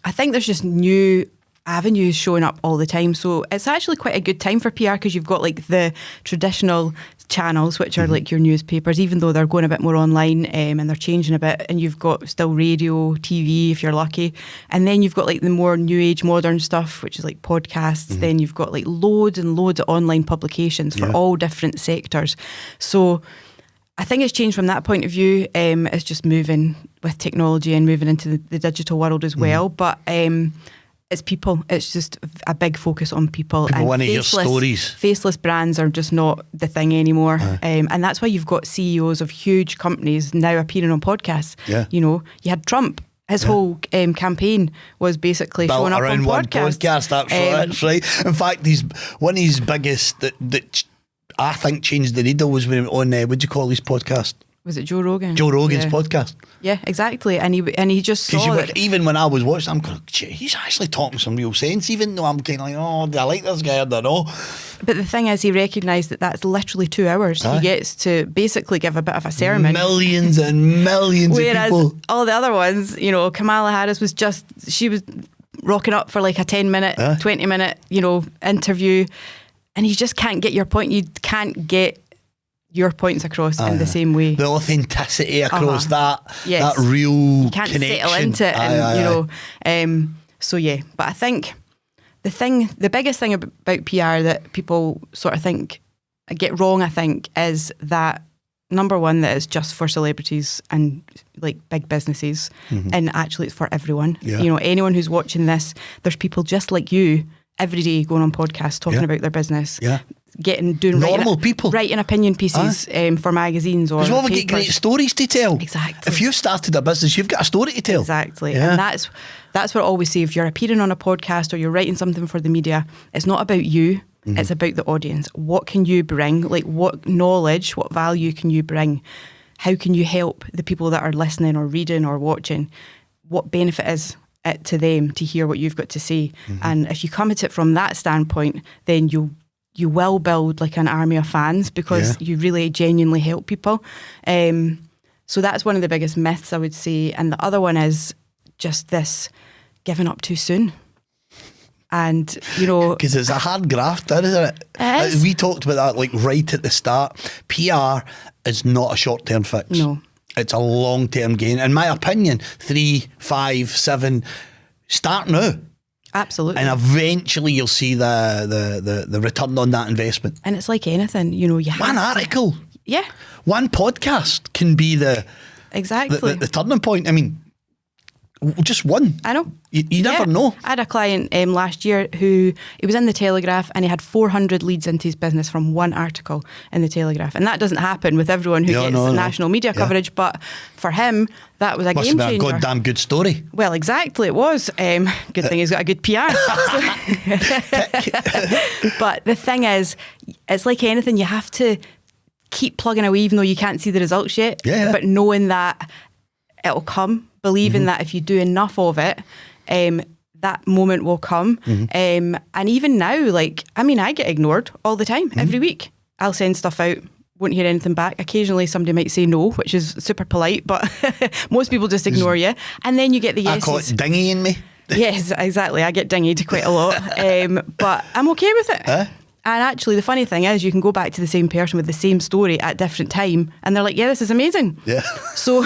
there's just new avenues showing up all the time. So it's actually quite a good time for PR, because you've got like the traditional channels, which are like your newspapers, even though they're going a bit more online, and they're changing a bit, and you've got still radio, TV if you're lucky, and then you've got like the more new age modern stuff, which is like podcasts. Then you've got like loads and loads of online publications for all different sectors. So I think it's changed from that point of view. It's just moving with technology and moving into the digital world as well. But it's people. It's just a big focus on people. People want to hear stories. Faceless brands are just not the thing anymore. And that's why you've got CEOs of huge companies now appearing on podcasts. Yeah. You know, you had Trump. His whole campaign was basically showing up on podcasts. One podcast. That's right. In fact, one of his biggest that I think changed the needle was when he went on, what do you call his podcast? Was it Joe Rogan? Joe Rogan's podcast. Yeah, exactly. And he just saw even when I was watching, I'm going, he's actually talking some real sense, even though I'm kind of like, oh, do I like this guy? I don't know. But the thing is, he recognised that that's literally 2 hours. He gets to basically give a bit of a sermon. Millions and millions of people. Whereas all the other ones, you know, Kamala Harris she was rocking up for like a 10-minute, 20-minute, you know, interview, and you just can't get your point. You can't get your points across in the same way. The authenticity across that real you can't connection. Settle into it, and you know. So yeah, but I think the biggest thing about PR that people sort of get wrong, I think, is that number one, that it's just for celebrities and like big businesses, and actually it's for everyone. Yeah. You know, anyone who's watching this, there's people just like you every day going on podcasts talking about their business. Yeah. Doing normal people writing opinion pieces for magazines or because we get great stories to tell. Exactly. If you've started a business, you've got a story to tell. Exactly. And that's what I always say. If you're appearing on a podcast or you're writing something for the media, it's not about you. It's about the audience. What can you bring? Like, what knowledge, what value can you bring? How can you help the people that are listening or reading or watching? What benefit is it to them to hear what you've got to say? And if you come at it from that standpoint, then you will build like an army of fans, because you really genuinely help people. So that's one of the biggest myths, I would say. And the other one is just this giving up too soon. And, you know... Because it's a hard graft, isn't it? It is. We talked about that like right at the start. PR is not a short-term fix. No. It's a long-term gain. In my opinion, 3, 5, 7, start now. Absolutely. And eventually you'll see the return on that investment. And it's like anything, you know, you have one article. Yeah. One podcast can be the exactly the turning point. I mean, Just one. I know. You never know. I had a client last year who, he was in the Telegraph and he had 400 leads into his business from one article in the Telegraph. And that doesn't happen with everyone who gets national media coverage. But for him, that was a game changer. Must have been a goddamn good story. Well, exactly, it was. Good thing he's got a good PR. But the thing is, it's like anything, you have to keep plugging away even though you can't see the results yet. Yeah. But knowing that it'll come, believing that if you do enough of it, that moment will come. And even now, like, I mean, I get ignored all the time, every week. I'll send stuff out, won't hear anything back. Occasionally somebody might say no, which is super polite, but most people just ignore you. And then you get the yeses. I call it dinging me. Yes, exactly. I get dinged quite a lot. But I'm okay with it. And actually, the funny thing is, you can go back to the same person with the same story at different time, and they're like, yeah, this is amazing. Yeah. So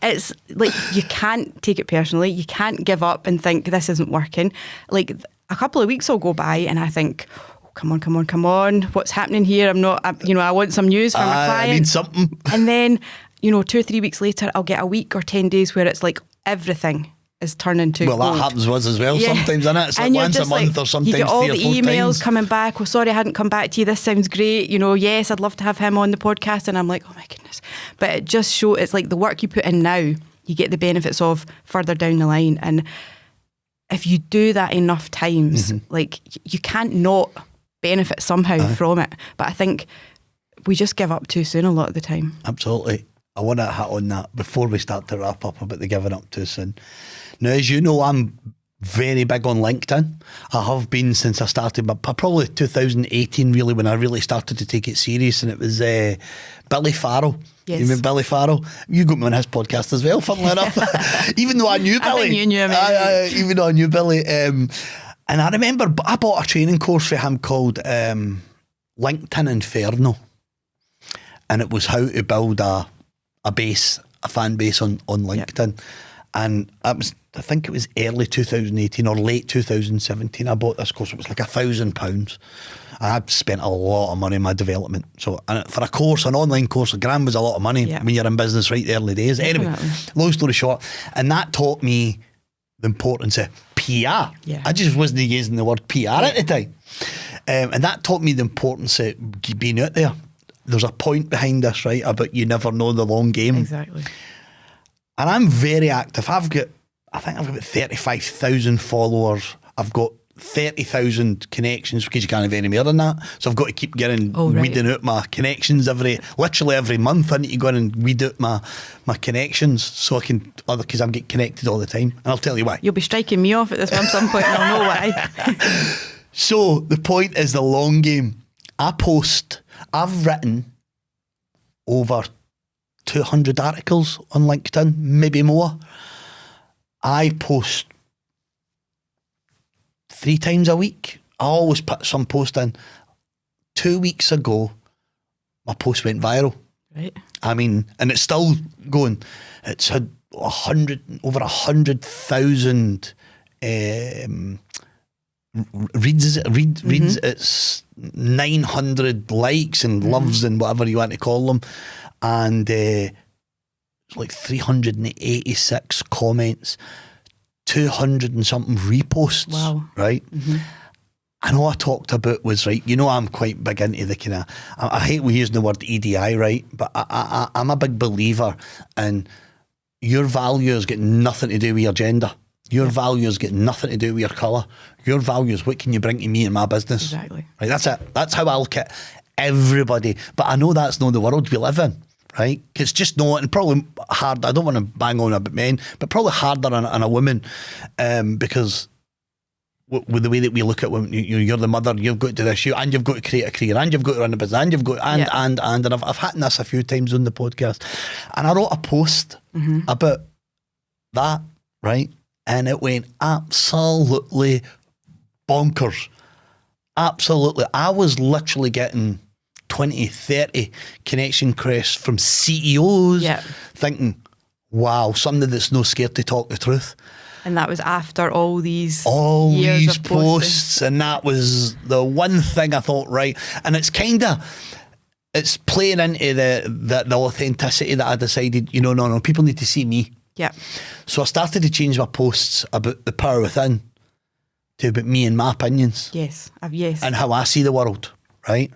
it's like, you can't take it personally. You can't give up and think this isn't working. Like, a couple of weeks will go by and I think, oh, come on. What's happening here? I want some news from a client. I need something. And then, 2 or 3 weeks later, I'll get a week or 10 days where it's like everything is turning to gold. That happens with us as well sometimes, isn't it? It's like once a month or sometimes 3 or 4 times. You get all the emails coming back. Oh, sorry, I hadn't come back to you. This sounds great. Yes, I'd love to have him on the podcast. And I'm like, oh my goodness. But it just shows, it's like the work you put in now, you get the benefits of further down the line. And if you do that enough times, like, you can't not benefit somehow from it. But I think we just give up too soon a lot of the time. Absolutely. I want to hit on that before we start to wrap up about the giving up too soon. Now, as you know, I'm very big on LinkedIn. I have been since I started, but probably 2018 really, when I really started to take it serious, and it was Billy Farrell. Yes. You remember Billy Farrell? You got me on his podcast as well, funnily enough. Even though I knew Billy. I think you knew him. Even though I knew Billy. And I remember I bought a training course for him called LinkedIn Inferno. And it was how to build a fan base on LinkedIn. Yep. And I think it was early 2018 or late 2017 I bought this course. It was like £1,000. I had spent a lot of money in my development. So, and for a course, an online course, £1,000 was a lot of money when you're in business right the early days. Definitely. Anyway, long story short, and that taught me the importance of PR. Yeah. I just wasn't using the word PR at the time. And that taught me the importance of being out there. There's a point behind this, right, about you never know the long game. Exactly. And I'm very active. I think I've got about 35,000 followers. I've got 30,000 connections, because you can't have any more than that. So I've got to keep weeding out my connections literally every month. I need to go in and weed out my connections so I can, because I'm getting connected all the time. And I'll tell you why. You'll be striking me off at this one some point, and I'll know why. So the point is the long game. I've written over 200 articles on LinkedIn, maybe more. I post 3 times a week. I always put some post in. 2 weeks ago, my post went viral. Right. I mean, and it's still going. It's had over 100,000 reads. It's 900 likes and loves and whatever you want to call them. And it's like 386 comments, 200 and something reposts. Wow. Right? And all I talked about was, right, I'm quite big into the kind of, I hate we using the word EDI, right? But I'm a big believer in your values get nothing to do with your gender. Your values get nothing to do with your colour. Your values, what can you bring to me in my business? Exactly. Right, that's it. That's how I look at everybody. But I know that's not the world we live in, right? It's just not, and probably hard. I don't want to bang on about men, but probably harder on a woman, because with the way that we look at women, you're the mother, you've got to do this, and you've got to create a career, and you've got to run a business, and you've got, and I've hit this a few times on the podcast, and I wrote a post about that, right? And it went absolutely bonkers. Absolutely. I was literally getting 20, 30 connection requests from CEOs thinking, wow, somebody that's no scared to talk the truth. And that was after all these posts. And that was the one thing I thought, right. And it's playing into the authenticity that I decided, no, people need to see me. Yeah. So I started to change my posts about the power within to about me and my opinions. Yes. And how I see the world, right?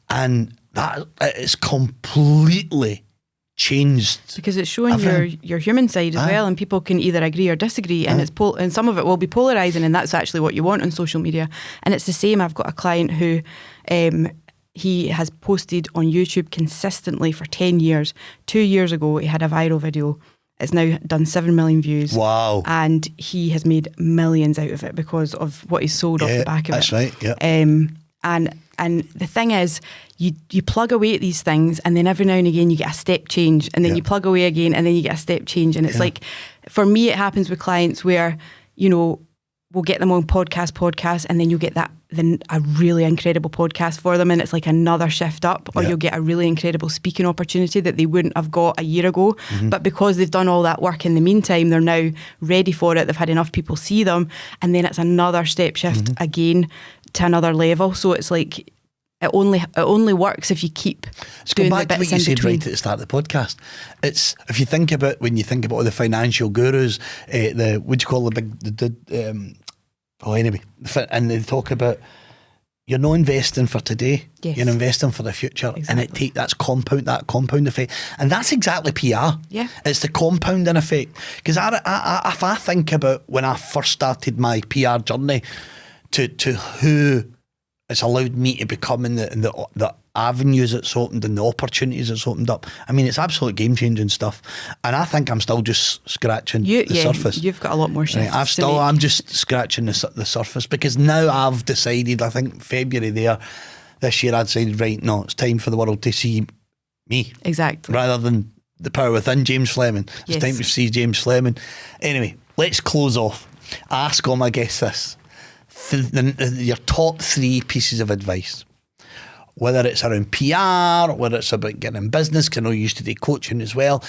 And that is completely changed. Because it's showing your human side as well, and people can either agree or disagree, and and some of it will be polarising, and that's actually what you want on social media. And it's the same. I've got a client who he has posted on YouTube consistently for 10 years. 2 years ago, he had a viral video. It's now done 7 million views. Wow. And he has made millions out of it because of what he's sold off the back of that's it. That's right, yeah. And the thing is, you plug away at these things, and then every now and again you get a step change, and then you plug away again, and then you get a step change. And it's like, for me, it happens with clients where, you know, we'll get them on podcasts, and then you'll get a really incredible podcast for them, and it's like another shift up, or you'll get a really incredible speaking opportunity that they wouldn't have got a year ago. But because they've done all that work in the meantime, they're now ready for it. They've had enough people see them, and then it's another step shift again to another level. So it's like it only works if you keep doing the bits in between. Go back to what you said right at the start of the podcast. It's, if you think about, when you think about all the financial gurus, what do you call anyway, and they talk about, you're not investing for today, you're investing for the future. Exactly. And that compound effect. And that's exactly PR. Yeah. It's the compounding effect. Because if I think about when I first started my PR journey to who it's allowed me to become in the avenues it's opened and the opportunities it's opened up. I mean, it's absolute game-changing stuff. And I think I'm still just scratching the surface. You've got a lot more shifts. I'm just scratching the surface, because now I've decided, I think February this year, I'd decided, right, no, it's time for the world to see me. Exactly. Rather than the power within James Fleming. It's time to see James Fleming. Anyway, let's close off. I ask all my guests this. Your top 3 pieces of advice, whether it's around PR, whether it's about getting in business, because I know you used to do coaching as well.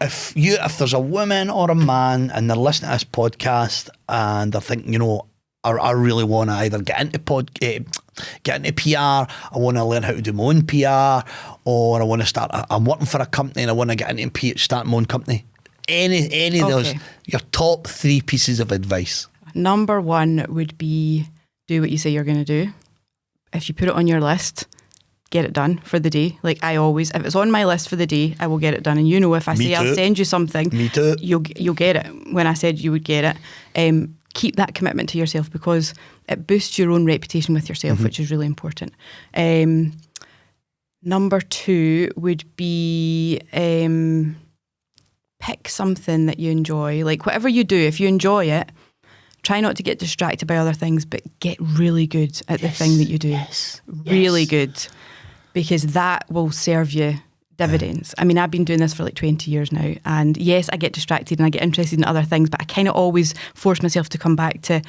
If there's a woman or a man and they're listening to this podcast and they're thinking, you know, I really want to either get into PR, I want to learn how to do my own PR, or I want to I'm working for a company and I want to get into PR, start my own company. Any of those, your top 3 pieces of advice. Number 1 would be, do what you say you're going to do. If you put it on your list, get it done for the day. Like I always, if it's on my list for the day, I will get it done. And you know, if I say I'll send you something, you'll get it when I said you would get it. Keep that commitment to yourself, because it boosts your own reputation with yourself, which is really important. Number 2 would be pick something that you enjoy. Like whatever you do, if you enjoy it, try not to get distracted by other things, but get really good at the thing that you do. Really good, because that will serve you dividends. I mean, I've been doing this for like 20 years now, and yes, I get distracted and I get interested in other things, but I kind of always force myself to come back to,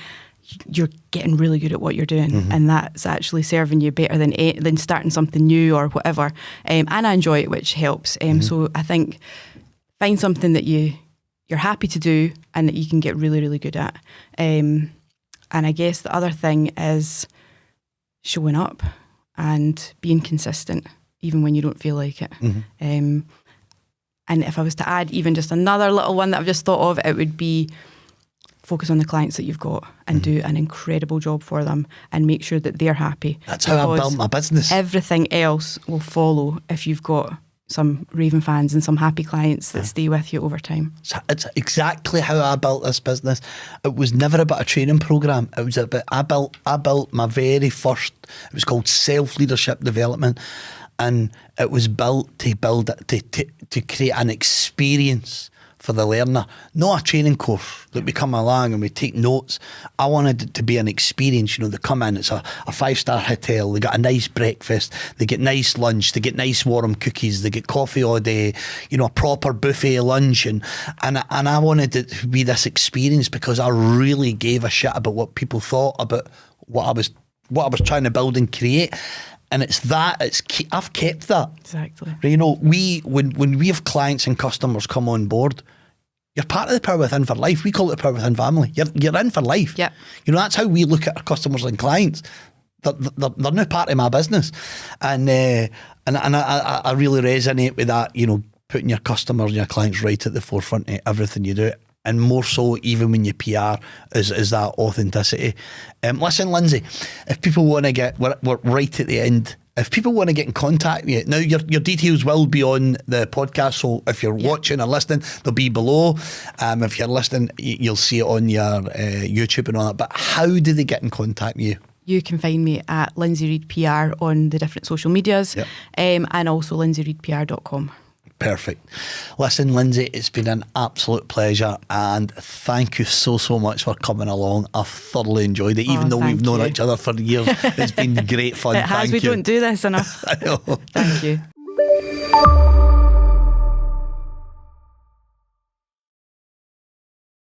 you're getting really good at what you're doing, and that's actually serving you better than starting something new or whatever. And I enjoy it, which helps. So I think find something that you're happy to do and that you can get really, really good at. And I guess the other thing is showing up and being consistent, even when you don't feel like it. And if I was to add even just another little one that I've just thought of, it would be focus on the clients that you've got and do an incredible job for them and make sure that they're happy. That's how I built my business. Everything else will follow if you've got some raving fans and some happy clients that stay with you over time. It's exactly how I built this business. It was never about a training program. It was about, I built my very first, it was called self-leadership development, and it was built to create an experience for the learner, not a training course that we come along and we take notes. I wanted it to be an experience. You know, they come in, it's a 5-star hotel, they got a nice breakfast, they get nice lunch, they get nice warm cookies, they get coffee all day, you know, a proper buffet lunch, and I wanted it to be this experience because I really gave a shit about what people thought about what I was trying to build and create. And I've kept that. Exactly. You know, when we have clients and customers come on board, you're part of the power within for life. We call it the power within family. You're in for life. Yeah. You know, that's how we look at our customers and clients. They're now part of my business, and I really resonate with that. You know, putting your customers and your clients right at the forefront of everything you do. And more so, even when you PR, is that authenticity. Listen, Lindsay, if people want to get, we're right at the end. If people want to get in contact with you, now your details will be on the podcast. So if you're watching or listening, they'll be below. If you're listening, you'll see it on your YouTube and all that. But how do they get in contact with you? You can find me at Lindsay Reid PR on the different social medias, and also lindsayreidpr.com. Perfect. Listen, Lindsay, it's been an absolute pleasure, and thank you so much for coming along. I've thoroughly enjoyed it, even though we've known each other for years. It's been great fun. It has. We don't do this enough. I know. Thank you.